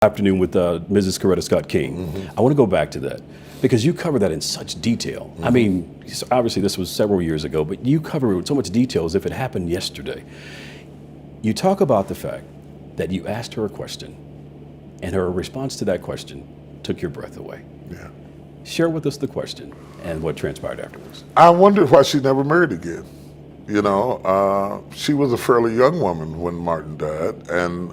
Afternoon with Mrs. Coretta Scott King. I want to go back to that because you cover that in such detail. I mean, obviously this was several years ago, but you cover it with so much detail as if it happened yesterday. You talk about the fact that you asked her a question and her response to that question took your breath away. Yeah. Share with us the question and what transpired afterwards. I wondered why she never married again. You know, she was a fairly young woman when Martin died, and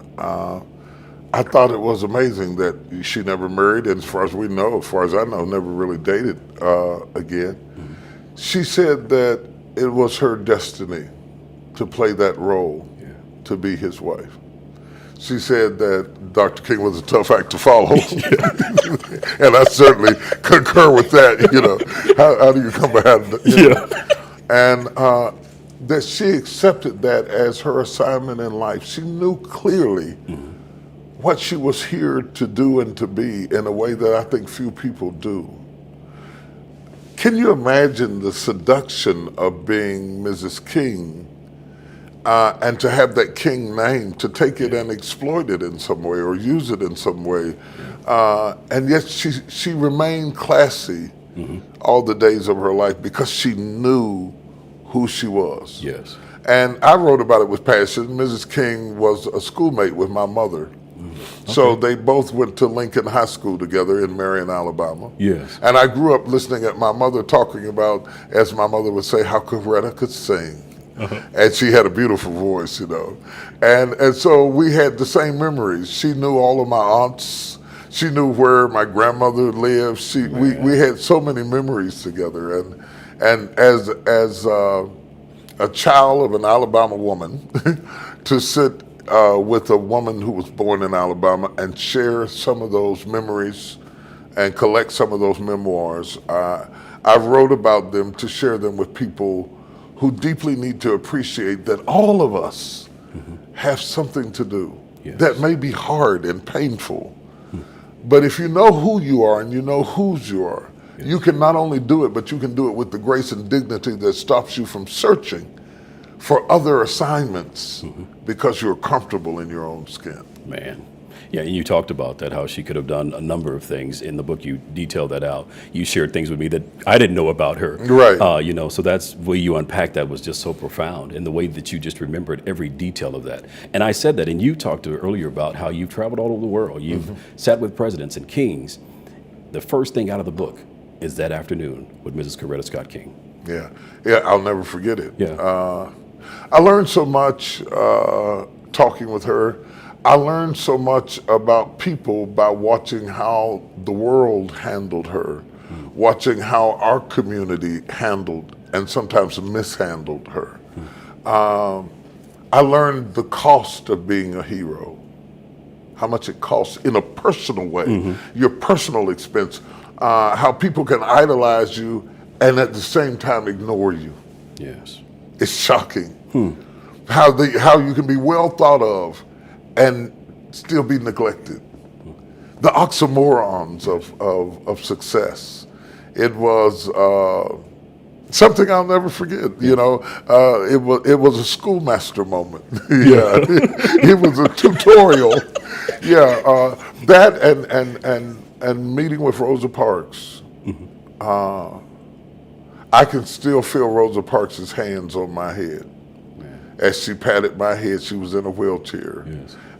I thought it was amazing that she never married, and as far as we know, as far as I know, never really dated again. She said that it was her destiny to play that role, to be his wife. She said that Dr. King was a tough act to follow, and I certainly concur with that. You know, how do you come behind? And that she accepted that as her assignment in life. She knew clearly what she was here to do and to be in a way that I think few people do. Can you imagine the seduction of being Mrs. King and to have that King name, to take it and exploit it in some way or use it in some way? And yet she remained classy all the days of her life because she knew who she was. Yes. And I wrote about it with passion. Mrs. King was a schoolmate with my mother. So they both went to Lincoln High School together in Marion, Alabama. Yes. And I grew up listening at my mother talking about, as my mother would say, how Coretta could sing. And she had a beautiful voice, you know. And so we had the same memories. She knew all of my aunts. She knew where my grandmother lived. We had so many memories together. And as a child of an Alabama woman, to sit with a woman who was born in Alabama and share some of those memories and collect some of those memoirs, I wrote about them to share them with people who deeply need to appreciate that all of us have something to do that may be hard and painful. But if you know who you are and you know whose you are, you can not only do it, but you can do it with the grace and dignity that stops you from searching for other assignments because you're comfortable in your own skin. Man. Yeah, and you talked about that, how she could have done a number of things. In the book, you detailed that out. You shared things with me that I didn't know about her. Right. You know, so that's the way you unpacked that was just so profound, and the way that you just remembered every detail of that. And I said that, and you talked to her earlier about how you've traveled all over the world. You've sat with presidents and kings. The first thing out of the book is that afternoon with Mrs. Coretta Scott King. Yeah, I'll never forget it. Yeah. I learned so much talking with her. I learned so much about people by watching how the world handled her, watching how our community handled and sometimes mishandled her. I learned the cost of being a hero, how much it costs in a personal way, your personal expense, how people can idolize you and at the same time ignore you. Yes. It's shocking how you can be well thought of and still be neglected. The oxymorons of success. It was something I'll never forget. You know, it was a schoolmaster moment. It was a tutorial. That and meeting with Rosa Parks. I can still feel Rosa Parks' hands on my head. As she patted my head. She was in a wheelchair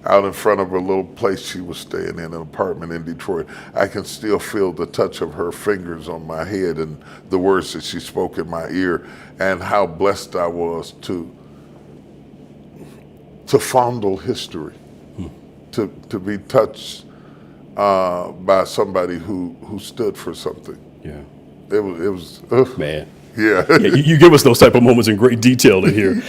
out in front of a little place she was staying in, an apartment in Detroit. I can still feel the touch of her fingers on my head and the words that she spoke in my ear, and how blessed I was to fondle history, to be touched by somebody who stood for something. Yeah. It was Man. Yeah. You give us those type of moments in great detail in here.